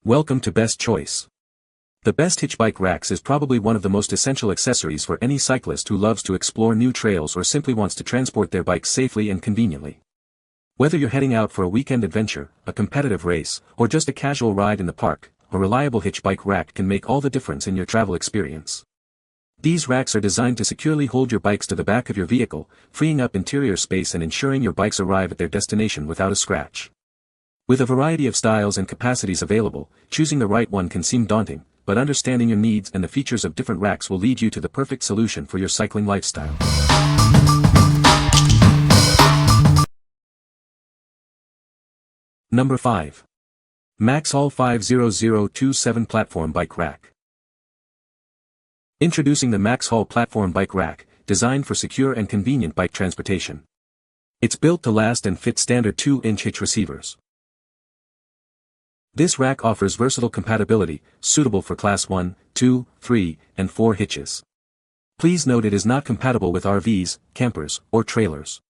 Welcome to Best Choice. The Best Hitch Bike Racks is probably one of the most essential accessories for any cyclist who loves to explore new trails or simply wants to transport their bike safely and conveniently. Whether you're heading out for a weekend adventure, a competitive race, or just a casual ride in the park, a reliable hitch bike rack can make all the difference in your travel experience. These racks are designed to securely hold your bikes to the back of your vehicle, freeing up interior space and ensuring your bikes arrive at their destination without a scratch. With a variety of styles and capacities available, choosing the right one can seem daunting, but understanding your needs and the features of different racks will lead you to the perfect solution for your cycling lifestyle. Number 5. MaxxHaul 50027 Platform Bike Rack. Introducing the MaxxHaul Platform Bike Rack, designed for secure and convenient bike transportation. It's built to last and fit standard 2-inch hitch receivers. This rack offers versatile compatibility, suitable for Class 1, 2, 3, and 4 hitches. Please note it is not compatible with RVs, campers, or trailers.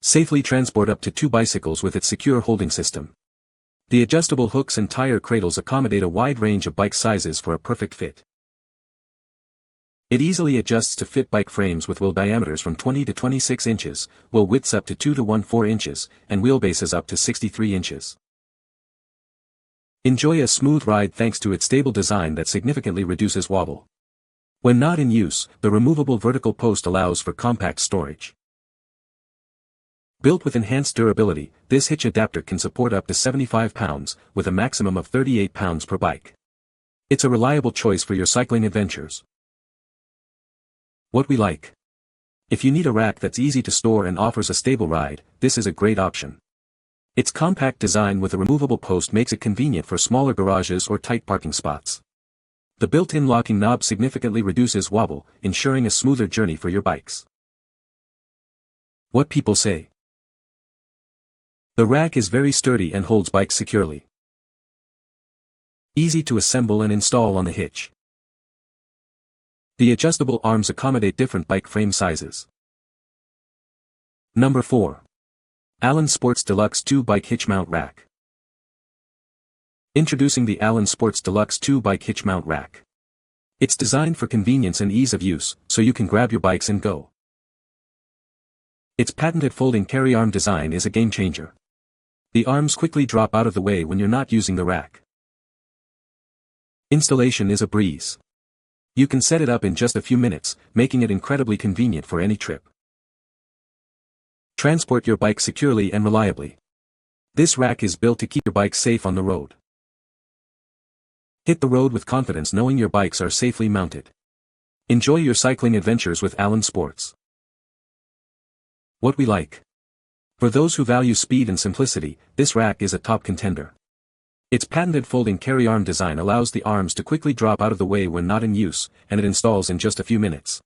Safely transport up to 2 bicycles with its secure holding system. The adjustable hooks and tire cradles accommodate a wide range of bike sizes for a perfect fit. It easily adjusts to fit bike frames with wheel diameters from 20 to 26 inches, wheel widths up to 2 to 14 inches, and wheelbases up to 63 inches. Enjoy a smooth ride thanks to its stable design that significantly reduces wobble. When not in use, the removable vertical post allows for compact storage. Built with enhanced durability, this hitch adapter can support up to 75 pounds, with a maximum of 38 pounds per bike. It's a reliable choice for your cycling adventures. What we like. If you need a rack that's easy to store and offers a stable ride, this is a great option. Its compact design with a removable post makes it convenient for smaller garages or tight parking spots. The built-in locking knob significantly reduces wobble, ensuring a smoother journey for your bikes. What people say. The rack is very sturdy and holds bikes securely. Easy to assemble and install on the hitch. The adjustable arms accommodate different bike frame sizes. Number 4. Allen Sports Deluxe 2-Bike Hitch Mount Rack. Introducing the Allen Sports Deluxe 2-Bike Hitch Mount Rack. It's designed for convenience and ease of use, so you can grab your bikes and go. Its patented folding carry arm design is a game changer. The arms quickly drop out of the way when you're not using the rack. Installation is a breeze. You can set it up in just a few minutes, making it incredibly convenient for any trip. Transport your bike securely and reliably. This rack is built to keep your bike safe on the road. Hit the road with confidence knowing your bikes are safely mounted. Enjoy your cycling adventures with Allen Sports. What we like. For those who value speed and simplicity, this rack is a top contender. Its patented folding carry arm design allows the arms to quickly drop out of the way when not in use, and it installs in just a few minutes.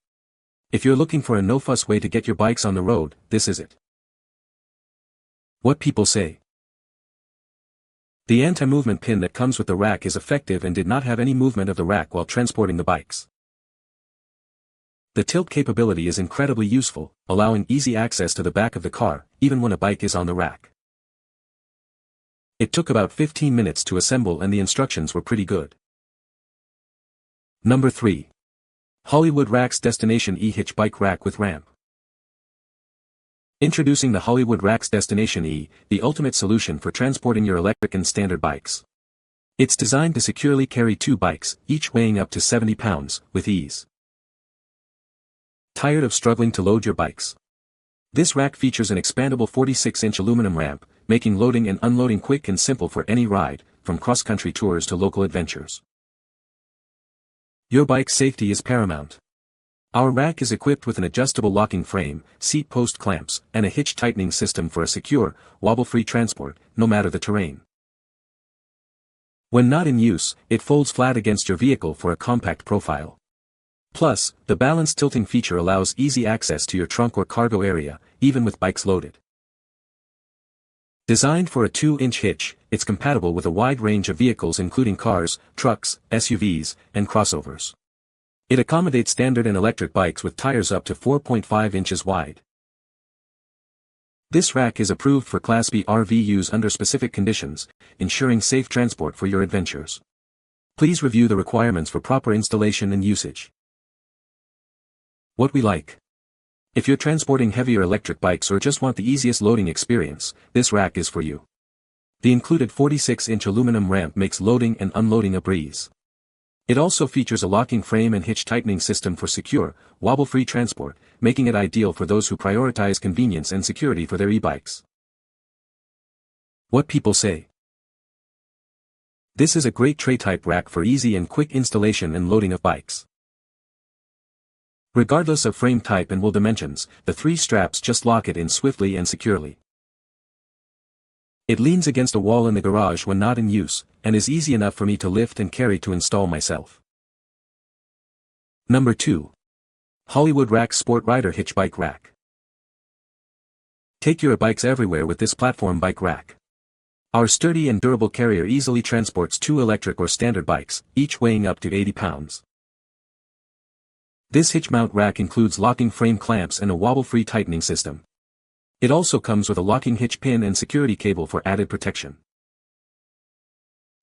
If you're looking for a no-fuss way to get your bikes on the road, this is it. What people say. The anti-movement pin that comes with the rack is effective and did not have any movement of the rack while transporting the bikes. The tilt capability is incredibly useful, allowing easy access to the back of the car, even when a bike is on the rack. It took about 15 minutes to assemble and the instructions were pretty good. Number 3. Hollywood Racks Destination E Hitch Bike Rack with Ramp. Introducing the Hollywood Racks Destination E, the ultimate solution for transporting your electric and standard bikes. It's designed to securely carry 2 bikes, each weighing up to 70 pounds, with ease. Tired of struggling to load your bikes? This rack features an expandable 46-inch aluminum ramp, making loading and unloading quick and simple for any ride, from cross-country tours to local adventures. Your bike's safety is paramount. Our rack is equipped with an adjustable locking frame, seat post clamps, and a hitch tightening system for a secure, wobble-free transport, no matter the terrain. When not in use, it folds flat against your vehicle for a compact profile. Plus, the balanced tilting feature allows easy access to your trunk or cargo area, even with bikes loaded. Designed for a 2-inch hitch, it's compatible with a wide range of vehicles including cars, trucks, SUVs, and crossovers. It accommodates standard and electric bikes with tires up to 4.5 inches wide. This rack is approved for Class B RV use under specific conditions, ensuring safe transport for your adventures. Please review the requirements for proper installation and usage. What we like. If you're transporting heavier electric bikes or just want the easiest loading experience, this rack is for you. The included 46-inch aluminum ramp makes loading and unloading a breeze. It also features a locking frame and hitch tightening system for secure, wobble-free transport, making it ideal for those who prioritize convenience and security for their e-bikes. What people say. This is a great tray-type rack for easy and quick installation and loading of bikes. Regardless of frame type and wheel dimensions, the 3 straps just lock it in swiftly and securely. It leans against a wall in the garage when not in use, and is easy enough for me to lift and carry to install myself. Number 2. Hollywood Racks Sport Rider Hitch Bike Rack. Take your bikes everywhere with this platform bike rack. Our sturdy and durable carrier easily transports 2 electric or standard bikes, each weighing up to 80 pounds. This hitch mount rack includes locking frame clamps and a wobble-free tightening system. It also comes with a locking hitch pin and security cable for added protection.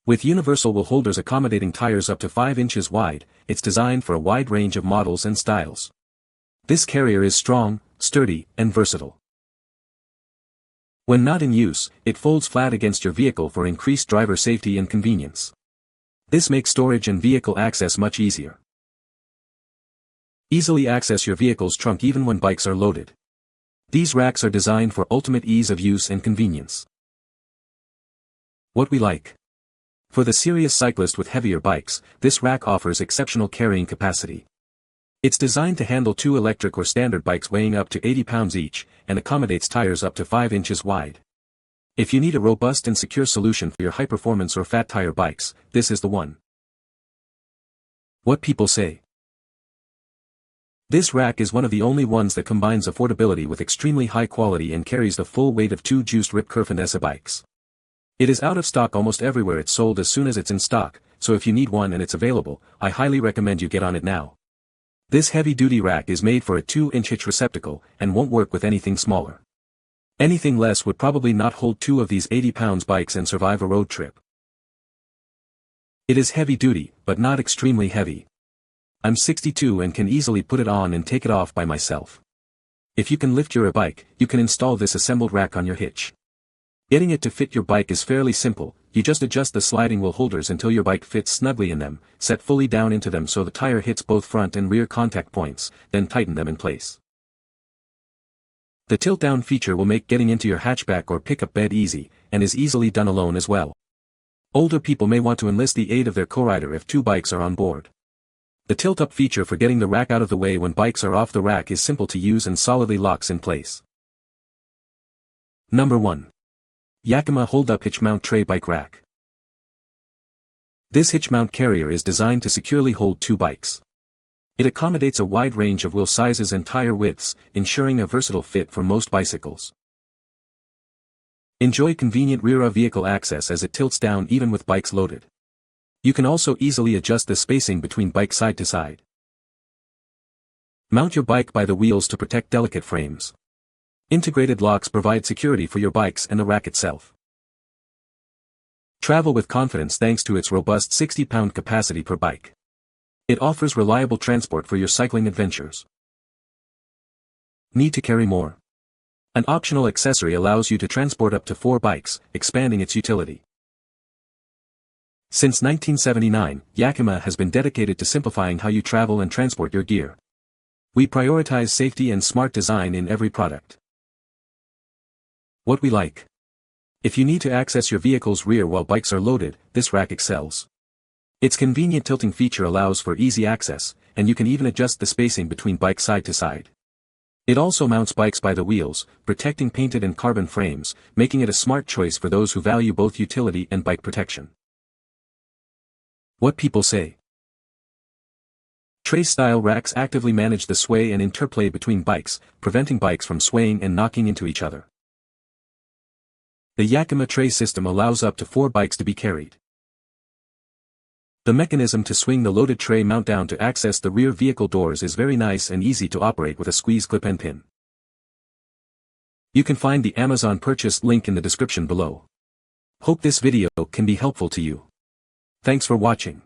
With universal wheel holders accommodating tires up to 5 inches wide, it's designed for a wide range of models and styles. This carrier is strong, sturdy, and versatile. When not in use, it folds flat against your vehicle for increased driver safety and convenience. This makes storage and vehicle access much easier. Easily access your vehicle's trunk even when bikes are loaded. These racks are designed for ultimate ease of use and convenience. What we like. For the serious cyclist with heavier bikes, this rack offers exceptional carrying capacity. It's designed to handle 2 electric or standard bikes weighing up to 80 pounds each, and accommodates tires up to 5 inches wide. If you need a robust and secure solution for your high-performance or fat tire bikes, this is the one. What people say. This rack is one of the only ones that combines affordability with extremely high quality and carries the full weight of 2 juiced Rip Curve and ESA bikes. It is out of stock almost everywhere. It's sold as soon as it's in stock, so if you need one and it's available, I highly recommend you get on it now. This heavy-duty rack is made for a 2-inch hitch receptacle, and won't work with anything smaller. Anything less would probably not hold 2 of these 80-pound bikes and survive a road trip. It is heavy-duty, but not extremely heavy. I'm 62 and can easily put it on and take it off by myself. If you can lift your e-bike, you can install this assembled rack on your hitch. Getting it to fit your bike is fairly simple. You just adjust the sliding wheel holders until your bike fits snugly in them, set fully down into them so the tire hits both front and rear contact points, then tighten them in place. The tilt-down feature will make getting into your hatchback or pickup bed easy, and is easily done alone as well. Older people may want to enlist the aid of their co-rider if 2 bikes are on board. The tilt-up feature for getting the rack out of the way when bikes are off the rack is simple to use and solidly locks in place. Number 1. Yakima HoldUp Hitch Mount Tray Bike Rack. This hitch mount carrier is designed to securely hold 2 bikes. It accommodates a wide range of wheel sizes and tire widths, ensuring a versatile fit for most bicycles. Enjoy convenient rear vehicle access as it tilts down even with bikes loaded. You can also easily adjust the spacing between bikes side to side. Mount your bike by the wheels to protect delicate frames. Integrated locks provide security for your bikes and the rack itself. Travel with confidence thanks to its robust 60-pound capacity per bike. It offers reliable transport for your cycling adventures. Need to carry more? An optional accessory allows you to transport up to 4 bikes, expanding its utility. Since 1979, Yakima has been dedicated to simplifying how you travel and transport your gear. We prioritize safety and smart design in every product. What we like. If you need to access your vehicle's rear while bikes are loaded, this rack excels. Its convenient tilting feature allows for easy access, and you can even adjust the spacing between bikes side to side. It also mounts bikes by the wheels, protecting painted and carbon frames, making it a smart choice for those who value both utility and bike protection. What people say. Tray-style racks actively manage the sway and interplay between bikes, preventing bikes from swaying and knocking into each other. The Yakima tray system allows up to 4 bikes to be carried. The mechanism to swing the loaded tray mount down to access the rear vehicle doors is very nice and easy to operate with a squeeze clip and pin. You can find the Amazon purchase link in the description below. Hope this video can be helpful to you. Thanks for watching.